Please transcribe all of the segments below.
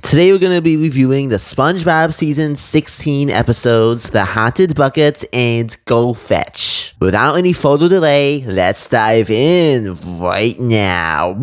Today we're going to be reviewing the SpongeBob Season 16 episodes, The Haunted Bucket and Go Fetch. Without any further delay, let's dive in right now.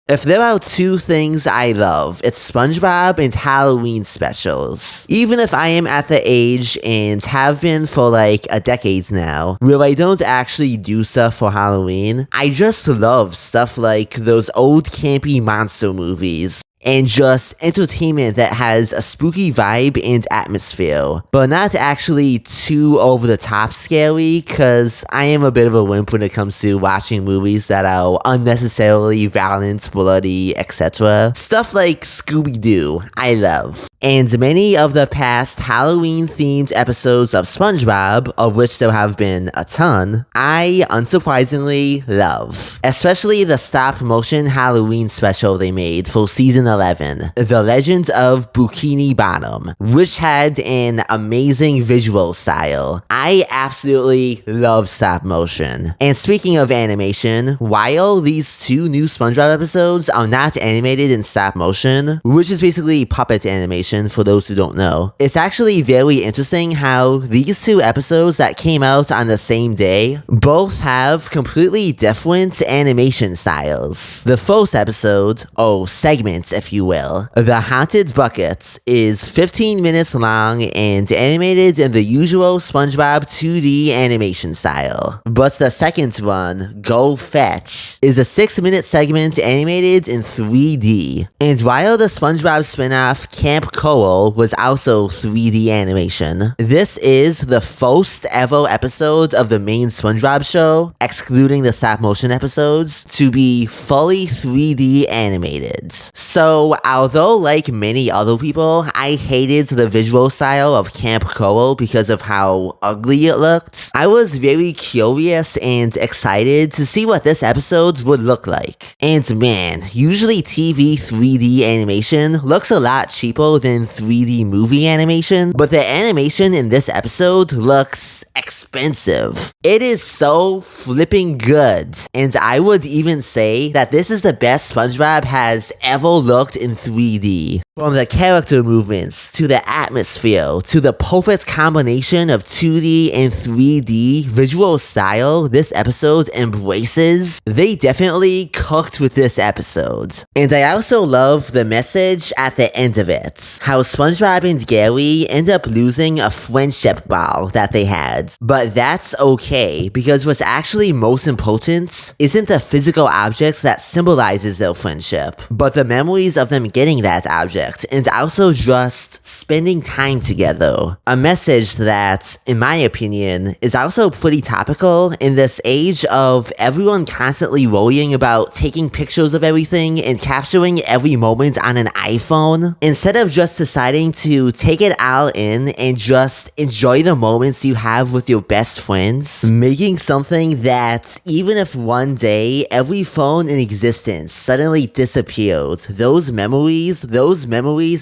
If there are two things I love, it's SpongeBob and Halloween specials. Even if I am at the age, and have been for like a decade now, where I don't actually do stuff for Halloween, I just love stuff like those old campy monster movies. And just entertainment that has a spooky vibe and atmosphere, but not actually too over-the-top scary, cause I am a bit of a wimp when it comes to watching movies that are unnecessarily violent, bloody, etc. Stuff like Scooby-Doo, I love. And many of the past Halloween-themed episodes of SpongeBob, of which there have been a ton, I unsurprisingly love. Especially the stop-motion Halloween special they made for Season 11, The Legend of Bikini Bottom, which had an amazing visual style. I absolutely love stop motion. And speaking of animation, while these two new SpongeBob episodes are not animated in stop motion, which is basically puppet animation for those who don't know, it's actually very interesting how these two episodes that came out on the same day both have completely different animation styles. The first episode, or segment if you will, The Haunted Bucket, is 15 minutes long and animated in the usual SpongeBob 2D animation style. But the second one, Go Fetch, is a 6-minute segment animated in 3D. And while the SpongeBob spinoff Camp Coral was also 3D animation, this is the first ever episode of the main SpongeBob show, excluding the stop motion episodes, to be fully 3D animated. So, although like many other people, I hated the visual style of Camp Coral because of how ugly it looked, I was very curious and excited to see what this episode would look like. And man, usually TV 3D animation looks a lot cheaper than 3D movie animation, but the animation in this episode looks expensive. It is so flipping good, and I would even say that this is the best SpongeBob has ever looked in 3D. From the character movements, to the atmosphere, to the perfect combination of 2D and 3D visual style this episode embraces, they definitely cooked with this episode. And I also love the message at the end of it, how SpongeBob and Gary end up losing a friendship ball that they had. But that's okay, because what's actually most important isn't the physical objects that symbolizes their friendship, but the memories of them getting that object, and also just spending time together. A message that, in my opinion, is also pretty topical in this age of everyone constantly worrying about taking pictures of everything and capturing every moment on an iPhone, instead of just deciding to take it all in and just enjoy the moments you have with your best friends, making something that even if one day every phone in existence suddenly disappeared, those memories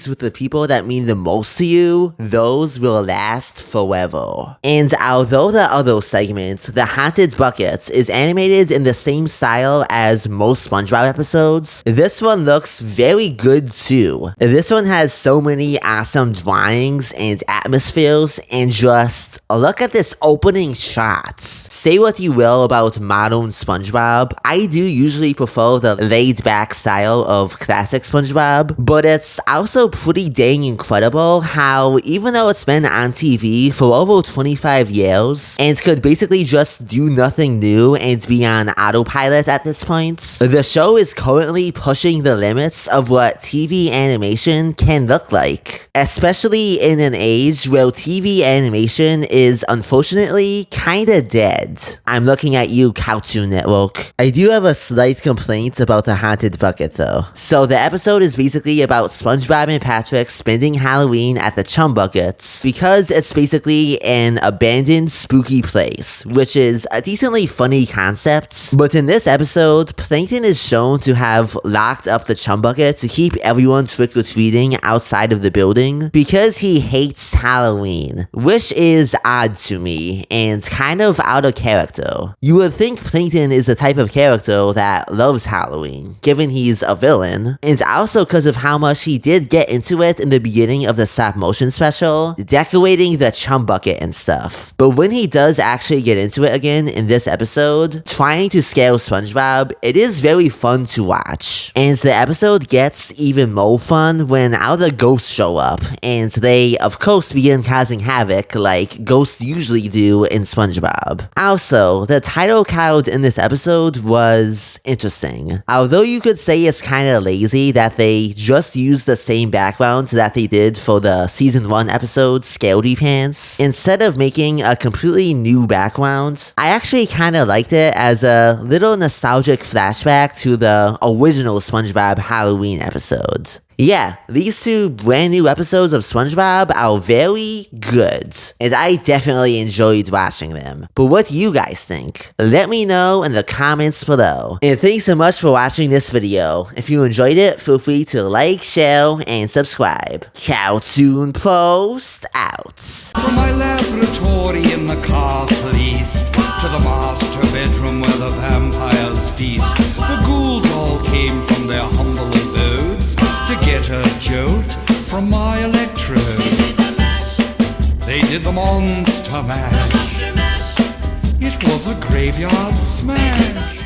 with the people that mean the most to you, those will last forever. And although the other segment, The Haunted Bucket, is animated in the same style as most SpongeBob episodes, this one looks very good too. This one has so many awesome drawings and atmospheres, and just look at this opening shot. Say what you will about modern SpongeBob, I do usually prefer the laid-back style of classic SpongeBob, but it's also pretty dang incredible how, even though it's been on TV for over 25 years, and could basically just do nothing new and be on autopilot at this point, the show is currently pushing the limits of what TV animation can look like, especially in an age where TV animation is unfortunately kinda dead. I'm looking at you, Cartoon Network. I do have a slight complaint about The Haunted Bucket though. So the episode is basically about SpongeBob SpongeBob and Patrick spending Halloween at the Chum Buckets because it's basically an abandoned spooky place, which is a decently funny concept. But in this episode, Plankton is shown to have locked up the Chum Bucket to keep everyone trick-or-treating outside of the building because he hates Halloween, which is odd to me and kind of out of character. You would think Plankton is the type of character that loves Halloween, given he's a villain, and also because of how much he did get into it in the beginning of the stop-motion special, decorating the Chum Bucket and stuff. But when he does actually get into it again in this episode, trying to scare SpongeBob, it is very fun to watch. And the episode gets even more fun when all the ghosts show up, and they, of course, begin causing havoc like ghosts usually do in SpongeBob. Also, the title card in this episode was interesting. Although you could say it's kinda lazy that they just used the same backgrounds that they did for the season 1 episode Scaredy Pants, instead of making a completely new background, I actually kinda liked it as a little nostalgic flashback to the original SpongeBob Halloween episode. Yeah, these 2 brand new episodes of SpongeBob are very good, and I definitely enjoyed watching them. But what do you guys think? Let me know in the comments below. And thanks so much for watching this video. If you enjoyed it, feel free to like, share, and subscribe. Cartoon Post out. From my laboratory in the castle east to the master bedroom where the vampires feast, the ghouls all came from their humble abodes to get a jolt from my electrodes. They did the monster mash. It was a graveyard smash.